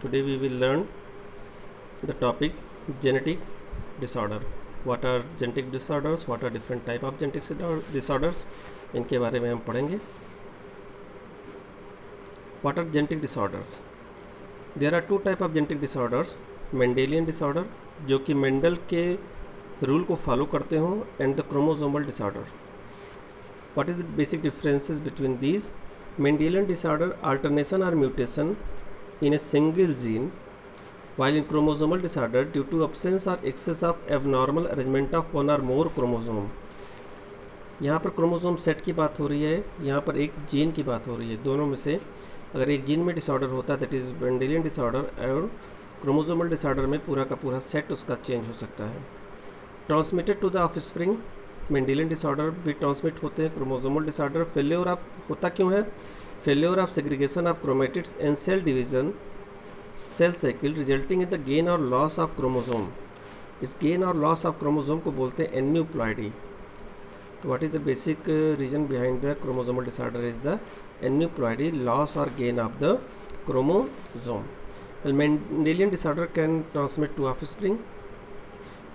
Today we will learn the topic genetic disorder. What are genetic disorders? What are different type of genetic disorders? इनके बारे में हम पढ़ेंगे. What are genetic disorders? There are two type of genetic disorders. Mendelian disorder जो कि Mendel के rule को follow करते हों, and the chromosomal disorder. What is the basic differences between these? Mendelian disorder alternation or mutation in a single gene, while in chromosomal disorder due to absence or excess of abnormal arrangement of one or more chromosome. यहाँ पर chromosome set की बात हो रही है, यहाँ पर एक जीन की बात हो रही है. दोनों में से अगर एक जीन में डिसऑर्डर होता है दैट इज़ मेंडेलियन डिसऑर्डर, और क्रोमोसोमल डिसऑर्डर में पूरा का पूरा सेट उसका चेंज हो सकता है. Transmitted to the offspring, Mendelian disorder भी ट्रांसमिट होते हैं. क्रोमोसोमल डिसऑर्डर फेल्योर ऑफ होता क्यों है? Failure of segregation of chromatids and cell division cell cycle resulting in the gain और लॉस ऑफ क्रोमोसोम. इस गेन और लॉस ऑफ क्रोमोसोम को बोलते हैं एन्यूप्लॉइडी. तो what is the basic reason behind the chromosomal disorder is the aneuploidy, loss और gain of the chromosome. Mendelian disorder can transmit to offspring,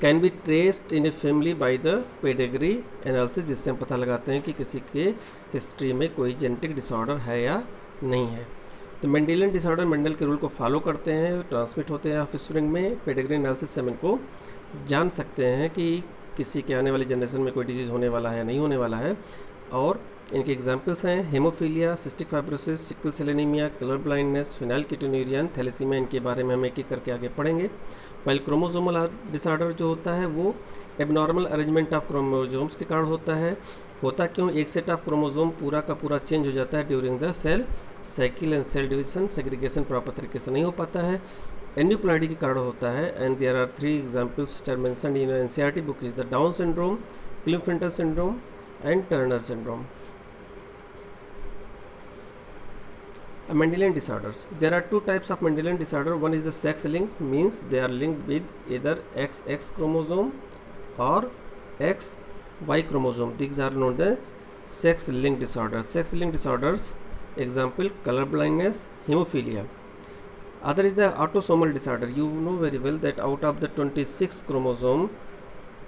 can be traced in a family by the pedigree analysis, जिससे हम पता लगाते हैं कि किसी के history में कोई जेनेटिक डिसऑर्डर है या नहीं है. तो मेंडेलियन डिसऑर्डर मेंडल के रूल को फॉलो करते हैं, ट्रांसमिट होते हैं ऑफस्प्रिंग में. पेडिग्री एनालिसिस से हम इनको जान सकते हैं कि किसी के आने वाली जनरेशन में कोई डिजीज़ होने वाला है या नहीं होने वाला है. और इनके एग्जाम्पल्स हैं haemophilia, cystic fibrosis, sickle cell anaemia, colour blindness, phenylketonuria, thalassaemia. इनके बारे में हम एक एक करके आगे पढ़ेंगे. वाइल क्रोमोसोमल डिसऑर्डर जो होता है वो एबनॉर्मल अरेंजमेंट ऑफ क्रोमोसोम्स के कारण होता है. होता क्यों? एक सेट ऑफ क्रोमोसोम पूरा का पूरा चेंज हो जाता है during the cell cycle and cell division. Segregation proper तरीके से नहीं हो पाता है. एन्यूप्लॉइडी के कारण होता है. And there are 3 examples which are mentioned in NCERT book is the Down syndrome, Klinefelter syndrome and Turner syndrome. Mendelian disorders. There are two types of Mendelian disorder. One is the sex linked, means they are linked with either XX chromosome or XY chromosome. These are known as sex linked disorders. Sex linked disorders, example color blindness, hemophilia. Other is the autosomal disorder. You know very well that out of the 26 chromosome,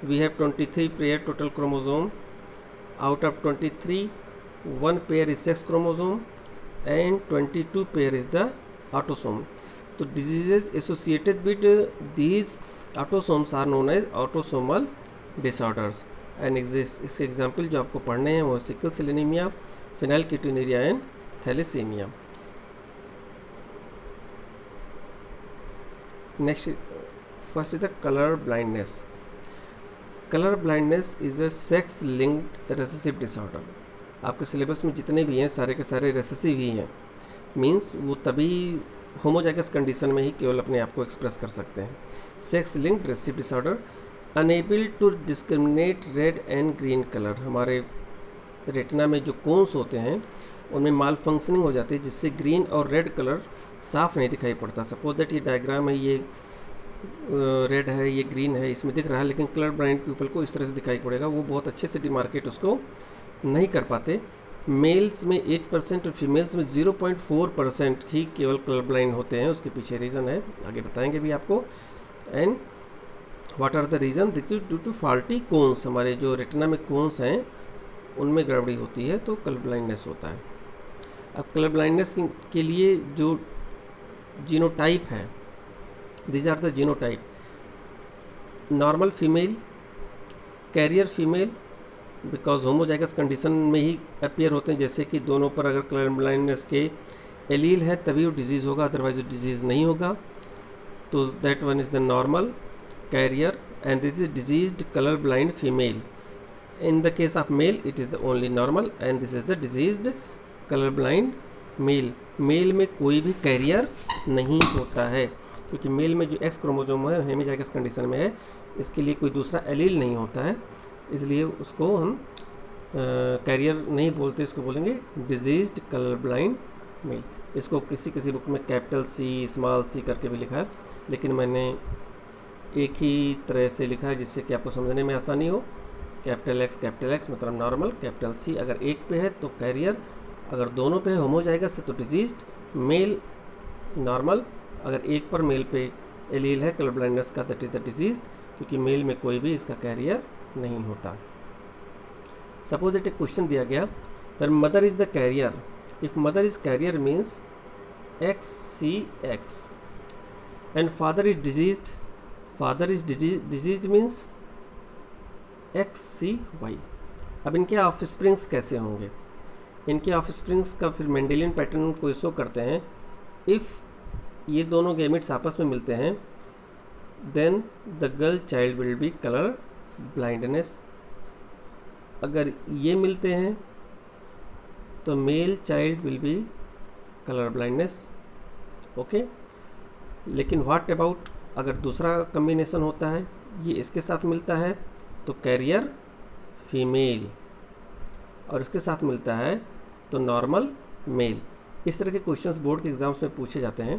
we have 23 pair total chromosome. Out of 23, one pair is sex chromosome and 22 pair is the autosome. So diseases associated with these autosomes are known as autosomal disorders. And इसके example जो आपको पढ़ने हैं वो sickle cell anaemia, phenylketonuria and thalassaemia. Next first is the colour blindness. Colour blindness is a sex linked recessive disorder. आपके syllabus में जितने भी हैं सारे के सारे रेसेसिव ही हैं. मींस वो तभी होमोजाइगस कंडीशन में ही केवल अपने आप को एक्सप्रेस कर सकते हैं. Sex linked recessive disorder, unable to discriminate red and green colour. हमारे रेटिना में जो कोन्स होते हैं उनमें माल फंक्शनिंग हो जाती है जिससे ग्रीन और रेड कलर साफ नहीं दिखाई पड़ता. सपोज दैट ये डायग्राम है, ये रेड है, ये ग्रीन है, इसमें दिख रहा है, लेकिन कलर ब्लाइंड पीपल को इस तरह से दिखाई पड़ेगा. वो बहुत अच्छे से डिमार्केट उसको नहीं कर पाते. मेल्स में 8% और फीमेल्स में 0.4% ही केवल कलर ब्लाइंड होते हैं. उसके पीछे रीज़न है, आगे बताएंगे भी आपको. And what are the reason? This is due to faulty cones. हमारे जो रेटिना में कोन्स हैं उनमें गड़बड़ी होती है तो कलर ब्लाइंडनेस होता है. अब कलर ब्लाइंडनेस के लिए जो जीनोटाइप है, this are the genotype. Normal female, carrier female, because homozygous condition में ही अपीयर होते हैं. जैसे कि दोनों पर अगर कलर ब्लाइंडनेस के एलील है तभी वो डिजीज़ होगा, अदरवाइज वो डिजीज़ नहीं होगा. तो that one is the normal carrier and this is diseased colour blind female. In the case of male it is the only normal and this is the diseased colour blind male. Male में कोई भी career नहीं होता है क्योंकि mail में जो x chromosome है हेमिजाइगस कंडीशन में है, इसके लिए कोई दूसरा एलील नहीं होता है, इसलिए उसको हम कैरियर नहीं बोलते, इसको बोलेंगे डिजीज्ड कलर ब्लाइंड मेल. इसको किसी किसी बुक में कैपिटल सी, स्मॉल सी करके भी लिखा है, लेकिन मैंने एक ही तरह से लिखा है जिससे कि आपको समझने में आसानी हो. कैपिटल एक्स मतलब नॉर्मल, कैपिटल सी अगर एक पे है तो कैरियर, अगर दोनों पे है होमोजाइगस है तो डिजीज्ड, मेल नॉर्मल अगर एक पर मेल पे एलील है कलर ब्लाइंडनेस का, दैट इज द डिजीज, क्योंकि मेल में कोई भी इसका कैरियर नहीं होता। सपोज दैट एक क्वेश्चन दिया गया, पर mother is the carrier, if mother is carrier means XCX and father is diseased means XCY। अब इनके ऑफस्प्रिंग्स कैसे होंगे? इनके ऑफस्प्रिंग्स का फिर मेंडेलियन पैटर्न को शो करते हैं। इफ़ ये दोनों गैमेट्स आपस में मिलते हैं then the girl child will be colour blindness. अगर ये मिलते हैं तो male child will be colour blindness. Okay, लेकिन व्हाट अबाउट अगर दूसरा कम्बिनेशन होता है, ये इसके साथ मिलता है तो कैरियर फीमेल, और इसके साथ मिलता है तो नॉर्मल मेल। इस तरह के क्वेश्चंस बोर्ड के एग्जाम्स में पूछे जाते हैं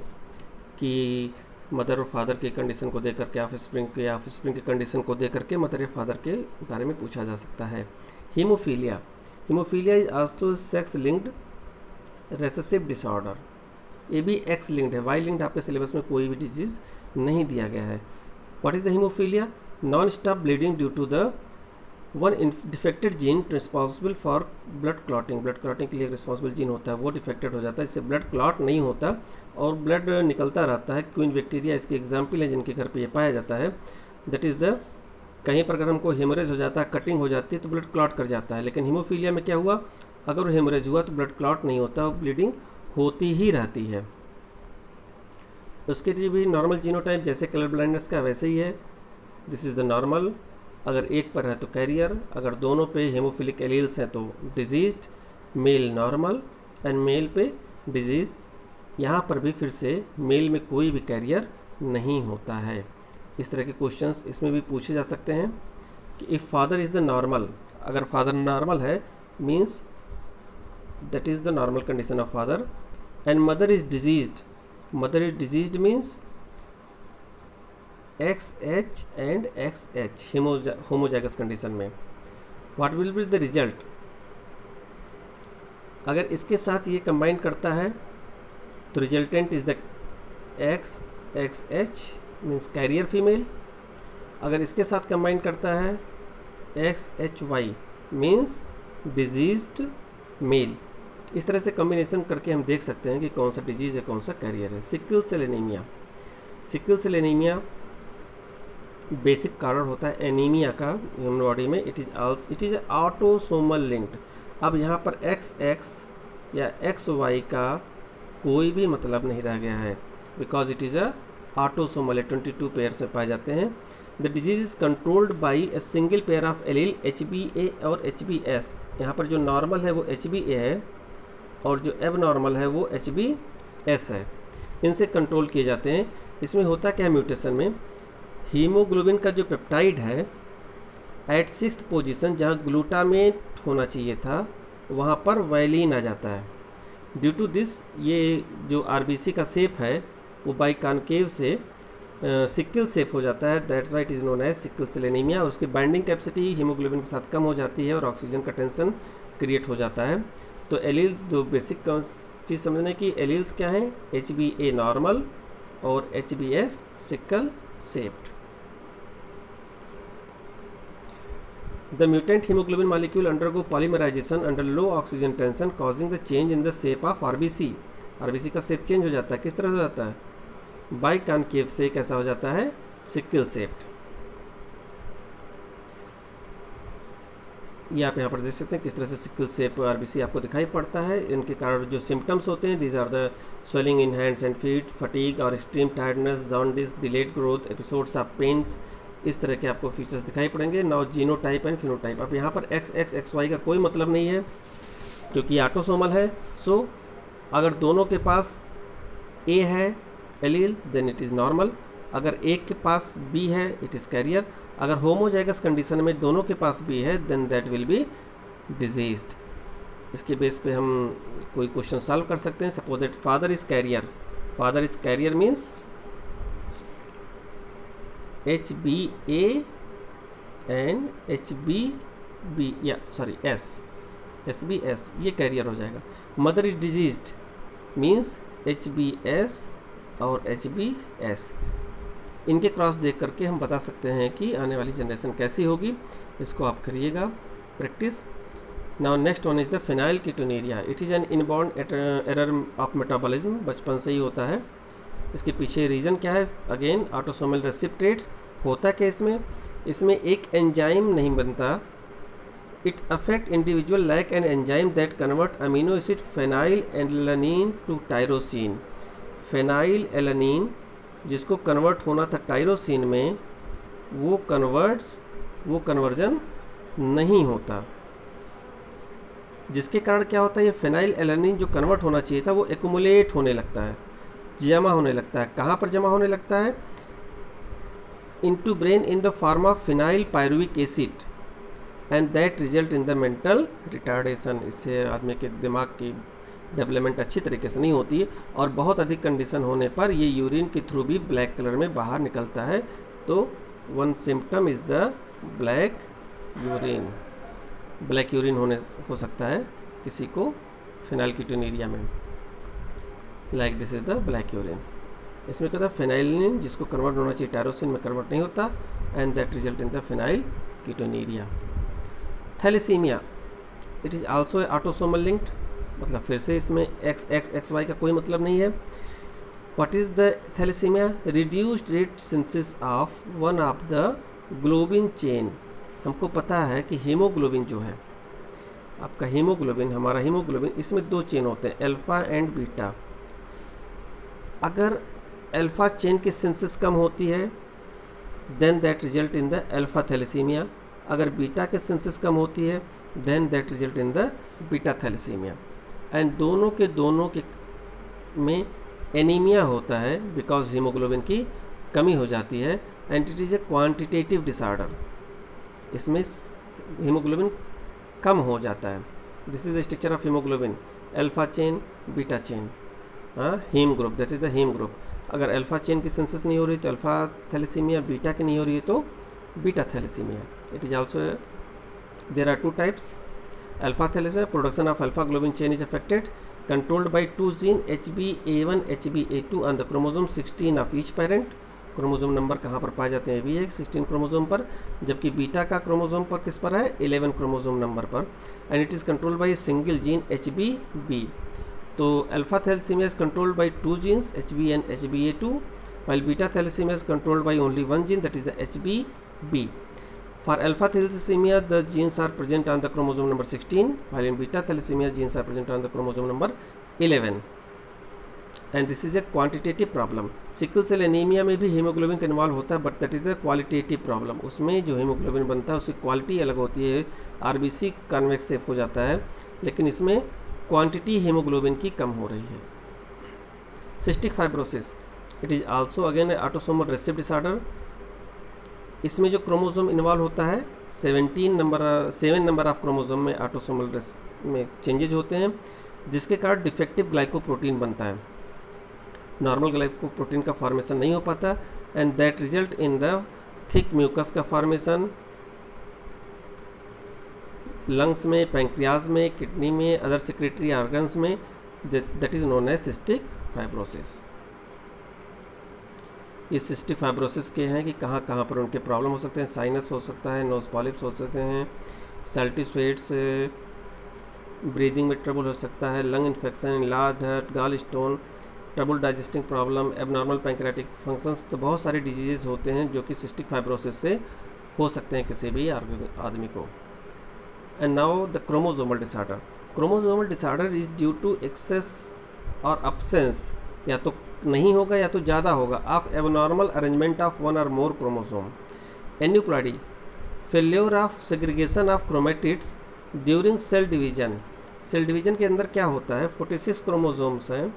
कि मदर और फादर की कंडीशन को देकर के ऑफस्प्रिंग की कंडीशन को देकर के मदर या फादर के बारे में पूछा जा सकता है। Haemophilia is also sex linked recessive disorder. ये भी एक्स लिंक्ड है, वाई लिंक्ड आपके सिलेबस में कोई भी डिजीज़ नहीं दिया गया है। What is the haemophilia? Non stop bleeding due to the one defected gene responsible for blood clotting. Blood clotting के लिए रिस्पॉन्सिबल जीन होता है, वो डिफेक्टेड हो जाता है, इससे ब्लड क्लॉट नहीं होता और ब्लड निकलता रहता है। क्वीन बैक्टीरिया इसके एग्जाम्पल है जिनके घर पे ये पाया जाता है। दैट इज़ द, कहीं पर अगर हमको हेमरेज हो जाता है, कटिंग हो जाती है तो ब्लड क्लॉट कर जाता है, लेकिन हीमोफीलिया में क्या हुआ, अगर हेमरेज हुआ तो ब्लड क्लॉट नहीं होता और ब्लीडिंग होती ही रहती है। उसके लिए भी नॉर्मल जीनोटाइप जैसे कलर ब्लाइंडनेस का वैसे ही है, दिस इज़ द नॉर्मल। अगर एक पर है तो कैरियर, अगर दोनों पे हेमोफिलिक एलील्स हैं तो diseased, male normal and male पे डिजीज्ड। यहाँ पर भी फिर से मेल में कोई भी कैरियर नहीं होता है। इस तरह के क्वेश्चंस इसमें भी पूछे जा सकते हैं कि if father is the normal, अगर फादर नॉर्मल है means that is the normal condition of father, and mother is diseased means XH and XH homozygous condition में। What will be the result? अगर इसके साथ ये कंबाइन करता है तो resultant is the XXH means carrier female. अगर इसके साथ कंबाइन करता है XHY मीन्स डिजीज्ड मेल। इस तरह से कॉम्बिनेशन करके हम देख सकते हैं कि कौन सा डिजीज़ है, कौन सा कैरियर है। सिकल सेल एनीमिया बेसिक कारण होता है एनीमिया का ह्यूमन बॉडी में। It is autosomal linked. अब यहाँ पर XX या XY का कोई भी मतलब नहीं रह गया है, because it is autosomal, 22 pairs में पाए जाते हैं। The disease is controlled by a single pair of allele HBA और HBS। यहाँ पर जो नॉर्मल है वो HBA है और जो एब नॉर्मल है वो HBS है, इनसे कंट्रोल किए जाते हैं। इसमें होता क्या है म्यूटेशन में, हीमोग्लोबिन का जो पेप्टाइड है एट 6th पोजीशन जहाँ ग्लूटामेट होना चाहिए था वहाँ पर वैलिन आ जाता है। ड्यू टू दिस ये जो RBC का शेप है वो बाइकॉन्केव से सिकल शेप हो जाता है, that's why it is known as sickle cell anaemia. और उसकी बाइंडिंग कैपेसिटी हीमोग्लोबिन के साथ कम हो जाती है और ऑक्सीजन का टेंशन क्रिएट हो जाता है। तो एलील जो बेसिक चीज़ समझने की, एलील्स क्या हैं, HBA नॉर्मल और HBS sickle shaped. The mutant hemoglobin molecule undergo polymerization under low oxygen tension causing the change in the shape of RBC। RBC का शेप चेंज हो जाता है, किस तरह हो जाता है, बाइकॉन्केव से कैसा हो जाता है, सिकल शेप्ड। ये आप यहाँ पर देख सकते हैं किस तरह से सिकल शेप RBC आपको दिखाई पड़ता है। इनके कारण जो सिम्टम्स होते हैं, these are the swelling in hands and feet, fatigue और extreme tiredness, jaundice, delayed growth, episodes of pains, इस तरह के आपको फीचर्स दिखाई पड़ेंगे। Now genotype and phenotype. अब यहाँ पर XX XY का कोई मतलब नहीं है क्योंकि ऑटोसोमल है। सो अगर दोनों के पास A है allele then it is normal, अगर एक के पास B है इट इज़ कैरियर, अगर होमोजाइगस कंडीशन में दोनों के पास B है then that will be diseased. इसके बेस पे हम कोई क्वेश्चन सॉल्व कर सकते हैं। Suppose that father is carrier means HBA and HBB या सॉरी SBS ये कैरियर हो जाएगा। Mother is diseased means HBS और HBS। इनके क्रॉस देख करके हम बता सकते हैं कि आने वाली जनरेशन कैसी होगी। इसको आप करिएगा practice. Now next one is the phenylketonuria. It is an inborn error of metabolism, बचपन से ही होता है। इसके पीछे रीज़न क्या है? अगेन ऑटोसोमल रेसिप्टेट्स। होता क्या इसमें एक एंजाइम नहीं बनता। It affect individual like an enzyme that convert amino acid phenylalanine to tyrosine. Phenylalanine जिसको कन्वर्ट होना था टायरोसिन में, वो कन्वर्जन नहीं होता, जिसके कारण क्या होता है, ये फेनाइल एलानिन जो कन्वर्ट होना चाहिए था वो एक्यूमुलेट होने लगता है, जमा होने लगता है। कहाँ पर जमा होने लगता है? Into brain in the form of phenyl pyruvic acid and that result in the mental retardation. इससे आदमी के दिमाग की डेवलपमेंट अच्छी तरीके से नहीं होती है, और बहुत अधिक कंडीशन होने पर ये यूरिन के थ्रू भी ब्लैक कलर में बाहर निकलता है। तो one symptom is the black urine. Black urine हो सकता है किसी को फिनाइल कीटोनेरिया में, like this is the black urine. इसमें क्या होता है, फेनाइलिन जिसको कन्वर्ट होना चाहिए टायरोसिन में कन्वर्ट नहीं होता, and that result in the phenylketonuria. Thalassaemia, it is also a autosomal linked, मतलब फिर से इसमें XY का कोई मतलब नहीं है। What is the thalassaemia? Reduced rate synthesis of one of the globin chain. हमको पता है कि हीमोग्लोबिन जो है आपका, हीमोग्लोबिन, हमारा हीमोग्लोबिन, इसमें दो चेन होते हैं, अल्फ़ा एंड बीटा। अगर अल्फ़ा चेन की सिंथेसिस कम होती है then that result in the alpha thalassaemia. अगर बीटा के सिंथेसिस कम होती है then that result in the beta thalassaemia. And दोनों के में एनीमिया होता है बिकॉज हीमोग्लोबिन की कमी हो जाती है, and it is a quantitative disorder. इसमें हीमोग्लोबिन कम हो जाता है। This is the structure of haemoglobin, alpha chain, beta chain, haem group, that is the haem group. अगर अल्फा चेन की सिंथेसिस नहीं हो रही तो अल्फा थैलेसीमिया, बीटा की नहीं हो रही है तो beta thalassaemia. It is also there are two types. Alpha thalassaemia, production of alpha globin chain is affected, controlled by two gene HBA1, HBA2 on the chromosome 16 of each parent. Chromosome number कहाँ पर पाए जाते हैं? भी है 16 chromosome पर, जबकि beta का क्रोमोसोम पर किस पर है? 11 क्रोमोसोम नंबर पर। And it is controlled by single gene HBB। तो alpha thalassaemia is controlled by two genes HB and HBA2, while beta thalassemia is controlled by only one gene, that is the HBB. For alpha thalassemia, the genes are present on the chromosome number 16, while in beta thalassemia, genes are present on the chromosome number 11. And this is a quantitative problem. Sickle cell anaemia में भी haemoglobin का involve होता है, but that is the qualitative problem. उसमें जो haemoglobin बनता है उसकी क्वालिटी अलग होती है, RBC कन्वेक्स शेप हो जाता है, लेकिन इसमें क्वांटिटी हीमोग्लोबिन की कम हो रही है। Cystic fibrosis, it is also again autosomal recessive disorder. इसमें जो क्रोमोसोम इन्वॉल्व होता है 7 नंबर ऑफ क्रोमोसोम में ऑटोसोमल में चेंजेज होते हैं, जिसके कारण डिफेक्टिव ग्लाइकोप्रोटीन बनता है। नॉर्मल ग्लाइकोप्रोटीन का फॉर्मेशन नहीं हो पाता, and that result in the thick mucus का फॉर्मेशन लंग्स में, पैंक्रियाज में, किडनी में, अदर सेक्रेटरी ऑर्गन्स में, that is known as cystic fibrosis. ये सिस्टिक फाइब्रोसिस के हैं कि कहाँ कहाँ पर उनके प्रॉब्लम हो सकते हैं। साइनस हो सकता है, नोज पॉलिप्स हो सकते हैं, सैल्टी स्वेट्स, ब्रीदिंग में ट्रबल हो सकता है, lung infection, enlarged heart, gall stone, trouble digesting problem, abnormal pancreatic functions. तो बहुत सारे डिजीजेज होते हैं जो कि सिस्टिक फाइब्रोसिस से हो सकते हैं किसी भी आदमी को। And now the chromosomal disorder. Chromosomal disorder is due to excess और अब्सेंस, या तो नहीं होगा या तो ज़्यादा होगा, of abnormal arrangement of one और more chromosome. Aneuploidy, failure of segregation of chromatids during cell division. Cell division के अंदर क्या होता है, 46 क्रोमोसोम्स हैं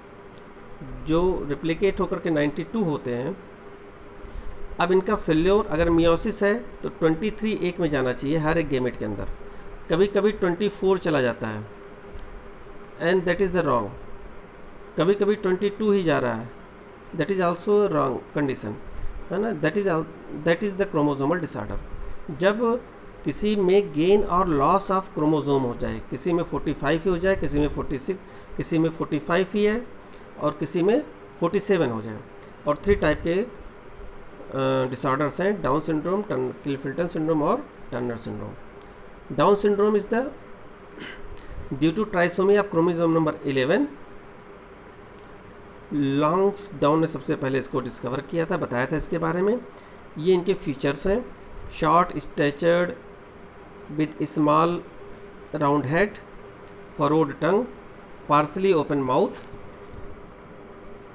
जो रिप्लिकेट होकर के 92 होते हैं। अब इनका फेल्योर, अगर मियोसिस है तो 23 एक में जाना चाहिए हर एक गैमेट के अंदर, कभी कभी 24 चला जाता है, and that is the wrong. कभी कभी 22 ही जा रहा है, that is also wrong condition, है ना। That is the chromosomal disorder. जब किसी में गेन और लॉस ऑफ क्रोमोसोम हो जाए, किसी में 45 ही हो जाए, किसी में 46, किसी में 45 ही है और किसी में 47 हो जाए। और 3 टाइप के डिसऑर्डर्स हैं, डाउन सिंड्रोम, क्लिफल्टन सिंड्रोम और Turner syndrome. Down syndrome is the due to trisomy of chromosome number 11। Langdon Down ने सबसे पहले इसको डिस्कवर किया था, बताया था इसके बारे में। ये इनके फीचर्स हैं, short statured with small round head, furrowed tongue, partially open mouth,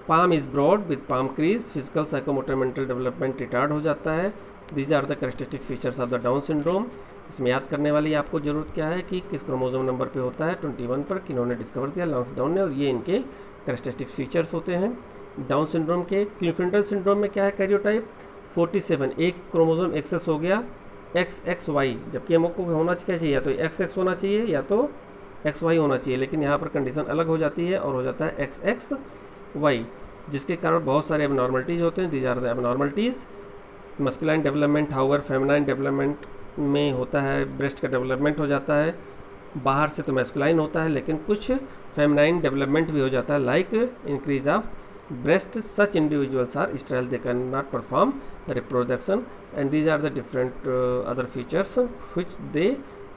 palm is broad with palm crease, physical psychomotor mental development retard हो जाता है। These are the characteristic features of the Down syndrome. इसमें याद करने वाली आपको ज़रूरत क्या है कि किस क्रोमोसोम नंबर पे होता है, 21 पर किन्होंने डिस्कवर किया, लॉन्ग्स डाउन ने, और ये इनके कैरेक्टरिस्टिक फीचर्स होते हैं डाउन सिंड्रोम के। क्लिफल्टन सिंड्रोम में क्या है, कैरियोटाइप 47, एक क्रोमोसोम एक्सेस हो गया XXY, जबकि हमको होना चाहिए या तो XX होना चाहिए या तो XY होना चाहिए, लेकिन यहाँ पर कंडीशन अलग हो जाती है और हो जाता है XXY, जिसके कारण बहुत सारे एबनॉर्मलिटीज़ होते हैं। These are the abnormalities. Masculine development however feminine development में होता है, ब्रेस्ट का डेवलपमेंट हो जाता है, बाहर से तो मैस्कुलाइन होता है लेकिन कुछ फेमिनाइन डेवलपमेंट भी हो जाता है, like increase of breast. Such individuals are sterile, they cannot perform reproduction, and these are the different other features which they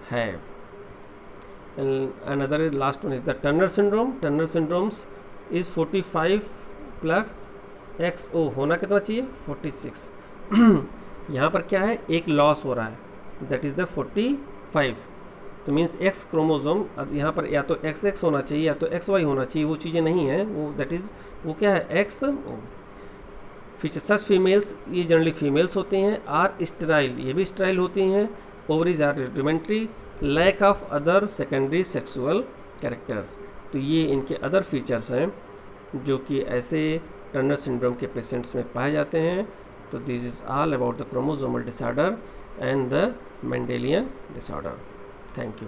have. And another last one is the Turner syndrome. Turner syndromes is 45 plus XO होना कितना चाहिए, 46. यहाँ पर क्या है, एक loss हो रहा है, that is the 45. तो मीन्स एक्स क्रोमोसोम यहाँ पर या तो XX होना चाहिए या तो XY होना चाहिए, वो चीज़ें नहीं हैं, वो दैट इज़ वो क्या है, एक्स। फीचर सच फीमेल्स, ये जनरली फीमेल्स होती हैं, आर स्टेराइल, ये भी स्टेराइल होती हैं, ovaries are rudimentary, lack of other secondary sexual characters. तो ये इनके अदर फीचर्स हैं जो कि ऐसे टर्नर सिंड्रोम के पेशेंट्स में पाए जाते हैं। तो this is all about the chromosomal disorder and the Mendelian disorder. Thank you.